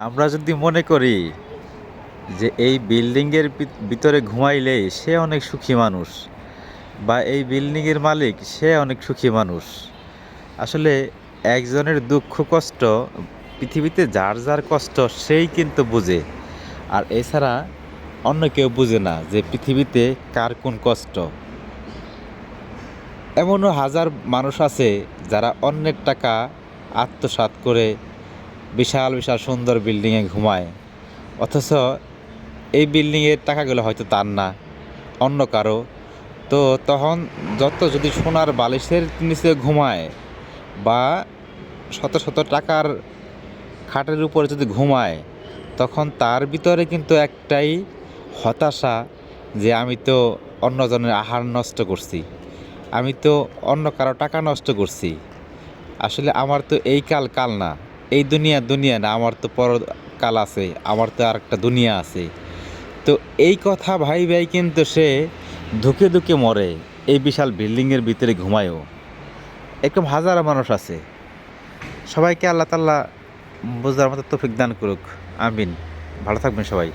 আমরা যদি মনে করি যে এই বিল্ডিংয়ের ভিতরে ঘুমাইলেই সে অনেক সুখী মানুষ বা এই বিল্ডিংয়ের মালিক সে অনেক সুখী মানুষ, আসলে একজনের দুঃখ কষ্ট পৃথিবীতে যার যার কষ্ট সেই কিন্তু বুঝে। আর এছাড়া অন্য কেউ বুঝে না যে পৃথিবীতে কার কোন কষ্ট। এমনও হাজার মানুষ আছে যারা অন্যের টাকা আত্মসাৎ করে বিশাল বিশাল সুন্দর বিল্ডিংয়ে ঘুমায়, অথচ এই বিল্ডিংয়ের টাকাগুলো হয়তো তার না, অন্য কারো। তো তখন যদি সোনার বালিশের নিচে ঘুমায় বা শত শত টাকার খাটের উপরে যদি ঘুমায়, তখন তার ভিতরে কিন্তু একটাই হতাশা যে আমি তো অন্যজনের আহার নষ্ট করছি, আমি তো অন্য কারো টাকা নষ্ট করছি। আসলে আমার তো এই কাল কাল না, এই দুনিয়া দুনিয়া না, আমার তো পরকাল আছে, আমার তো আর একটা দুনিয়া আছে। তো এই কথা ভাই ভাই কিন্তু সে ধুকে ধুকে মরে এই বিশাল বিল্ডিংয়ের ভিতরে ঘুমায়ও। এরকম হাজারো মানুষ আছে। সবাইকে আল্লাহ তাআলা বোঝার মতো তৌফিক দান করুক। আমিন। ভালো থাকবেন সবাই।